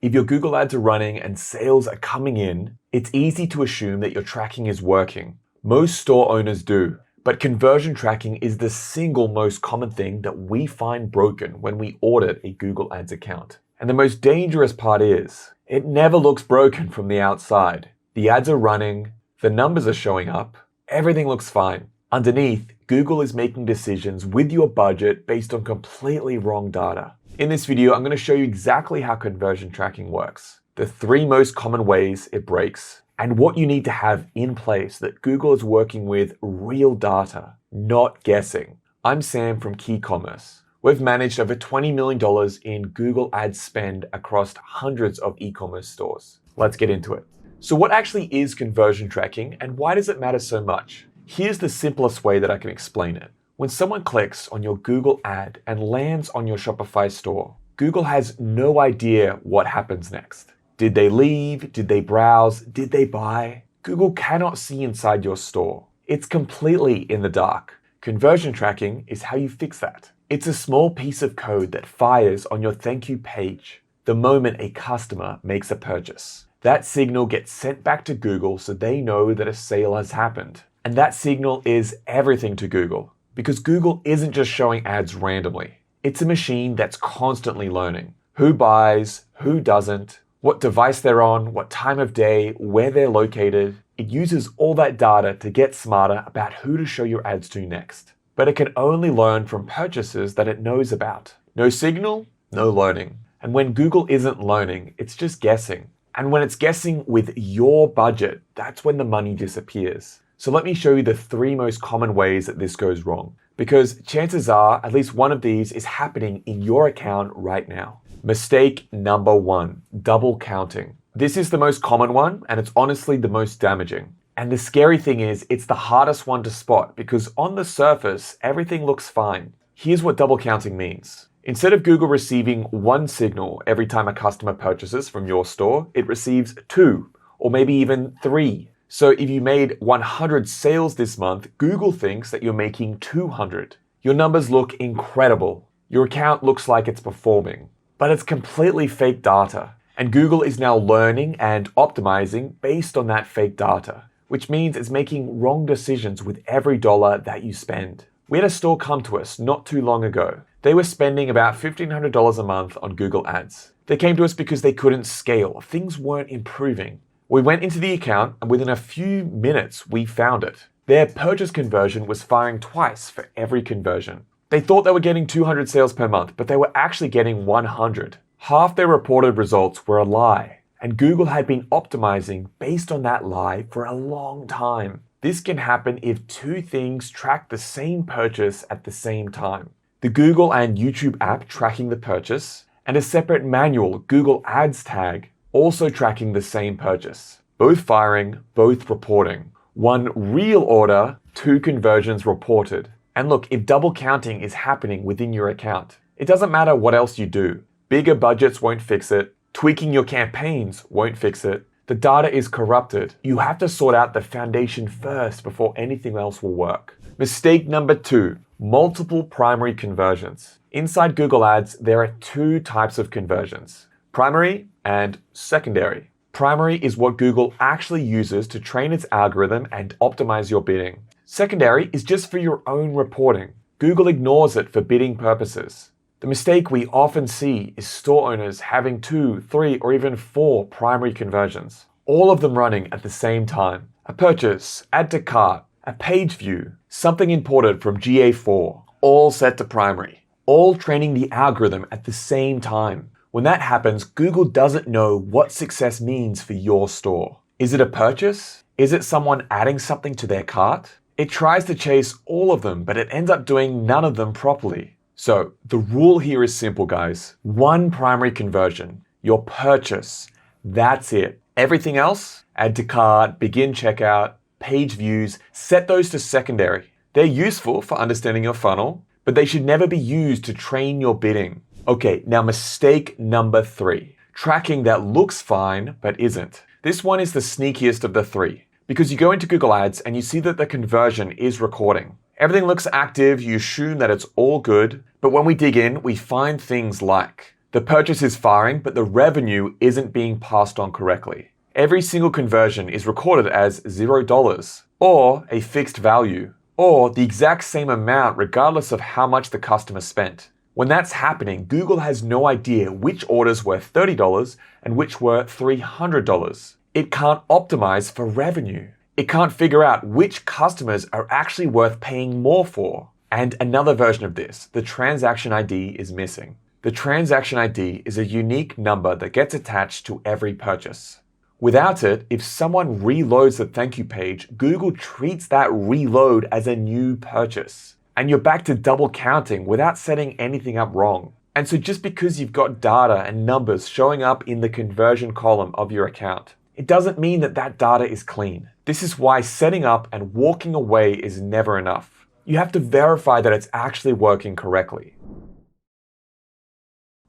If your Google ads are running and sales are coming in, it's easy to assume that your tracking is working. Most store owners do, but conversion tracking is the single most common thing that we find broken when we audit a Google Ads account. And the most dangerous part is, it never looks broken from the outside. The ads are running, the numbers are showing up, everything looks fine. Underneath, Google is making decisions with your budget based on completely wrong data. In this video, I'm going to show you exactly how conversion tracking works, the 3 most common ways it breaks, and what you need to have in place that Google is working with real data, not guessing. I'm Sam from KeyCommerce. We've managed over $20 million in Google Ads spend across hundreds of e-commerce stores. Let's get into it. So what actually is conversion tracking and why does it matter so much? Here's the simplest way that I can explain it. When someone clicks on your Google ad and lands on your Shopify store, Google has no idea what happens next. Did they leave? Did they browse? Did they buy? Google cannot see inside your store. It's completely in the dark. Conversion tracking is how you fix that. It's a small piece of code that fires on your thank you page the moment a customer makes a purchase. That signal gets sent back to Google so they know that a sale has happened. And that signal is everything to Google. Because Google isn't just showing ads randomly. It's a machine that's constantly learning who buys, who doesn't, what device they're on, what time of day, where they're located. It uses all that data to get smarter about who to show your ads to next. But it can only learn from purchases that it knows about. No signal, no learning. And when Google isn't learning, it's just guessing. And when it's guessing with your budget, that's when the money disappears. So let me show you the 3 most common ways that this goes wrong, because chances are at least one of these is happening in your account right now. Mistake number 1, double counting. This is the most common one, and it's honestly the most damaging. And the scary thing is, it's the hardest one to spot because on the surface, everything looks fine. Here's what double counting means. Instead of Google receiving 1 signal every time a customer purchases from your store, it receives 2 or maybe even 3. So if you made 100 sales this month, Google thinks that you're making 200. Your numbers look incredible. Your account looks like it's performing, but it's completely fake data. And Google is now learning and optimizing based on that fake data, which means it's making wrong decisions with every dollar that you spend. We had a store come to us not too long ago. They were spending about $1,500 a month on Google Ads. They came to us because they couldn't scale. Things weren't improving. We went into the account and within a few minutes, we found it. Their purchase conversion was firing twice for every conversion. They thought they were getting 200 sales per month, but they were actually getting 100. Half their reported results were a lie, and Google had been optimizing based on that lie for a long time. This can happen if 2 things track the same purchase at the same time. The Google and YouTube app tracking the purchase, and a separate manual Google Ads tag also tracking the same purchase. Both firing, both reporting. 1 real order, 2 conversions reported. And look, if double counting is happening within your account, it doesn't matter what else you do. Bigger budgets won't fix it. Tweaking your campaigns won't fix it. The data is corrupted. You have to sort out the foundation first before anything else will work. Mistake number 2, multiple primary conversions. Inside Google Ads, there are 2 types of conversions. Primary and secondary. Primary is what Google actually uses to train its algorithm and optimize your bidding. Secondary is just for your own reporting. Google ignores it for bidding purposes. The mistake we often see is store owners having 2, 3, or even 4 primary conversions, all of them running at the same time. A purchase, add to cart, a page view, something imported from GA4, all set to primary, all training the algorithm at the same time. When that happens, Google doesn't know what success means for your store. Is it a purchase? Is it someone adding something to their cart? It tries to chase all of them, but it ends up doing none of them properly. So the rule here is simple, guys. 1 primary conversion, your purchase, that's it. Everything else, add to cart, begin checkout, page views, set those to secondary. They're useful for understanding your funnel, but they should never be used to train your bidding. Okay, now mistake number 3, tracking that looks fine but isn't. This one is the sneakiest of the 3 because you go into Google Ads and you see that the conversion is recording. Everything looks active, you assume that it's all good, but when we dig in, we find things like The purchase is firing, but the revenue isn't being passed on correctly. Every single conversion is recorded as $0, or a fixed value, or the exact same amount regardless of how much the customer spent. When that's happening, Google has no idea which orders were $30 and which were $300. It can't optimize for revenue. It can't figure out which customers are actually worth paying more for. And another version of this, the transaction ID, is missing. The transaction ID is a unique number that gets attached to every purchase. Without it, if someone reloads the thank you page, Google treats that reload as a new purchase. And you're back to double counting without setting anything up wrong. And so just because you've got data and numbers showing up in the conversion column of your account, it doesn't mean that that data is clean. This is why setting up and walking away is never enough. You have to verify that it's actually working correctly.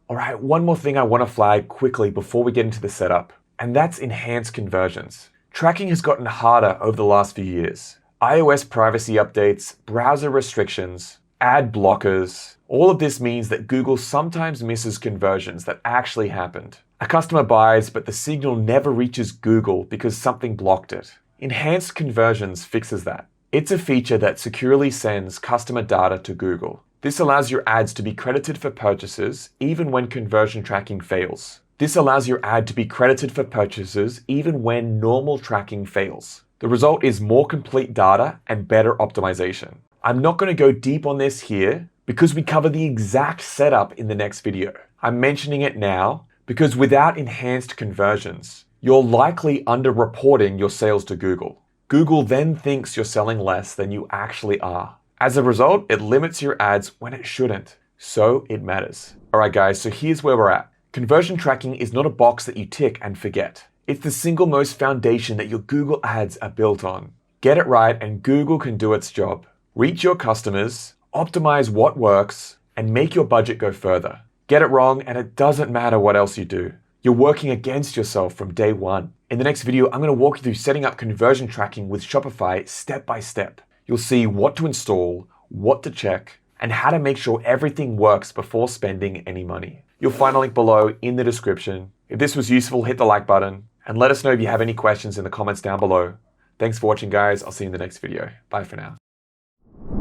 All right, one more thing I want to flag quickly before we get into the setup, and that's enhanced conversions. Tracking has gotten harder over the last few years. iOS privacy updates, browser restrictions, ad blockers, all of this means that Google sometimes misses conversions that actually happened. A customer buys, but the signal never reaches Google because something blocked it. Enhanced conversions fixes that. It's a feature that securely sends customer data to Google. This allows your ads to be credited for purchases even when conversion tracking fails. This allows your ad to be credited for purchases even when normal tracking fails. The result is more complete data and better optimization. I'm not going to go deep on this here because we cover the exact setup in the next video. I'm mentioning it now because without enhanced conversions, you're likely underreporting your sales to Google. Google then thinks you're selling less than you actually are. As a result, it limits your ads when it shouldn't. So it matters. All right, guys, so here's where we're at. Conversion tracking is not a box that you tick and forget. It's the single most foundation that your Google ads are built on. Get it right and Google can do its job. Reach your customers, optimize what works, and make your budget go further. Get it wrong and it doesn't matter what else you do. You're working against yourself from day one. In the next video, I'm going to walk you through setting up conversion tracking with Shopify step by step. You'll see what to install, what to check, and how to make sure everything works before spending any money. You'll find a link below in the description. If this was useful, hit the like button and let us know if you have any questions in the comments down below. Thanks for watching, guys. I'll see you in the next video. Bye for now.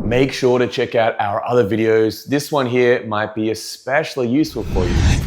Make sure to check out our other videos. This one here might be especially useful for you.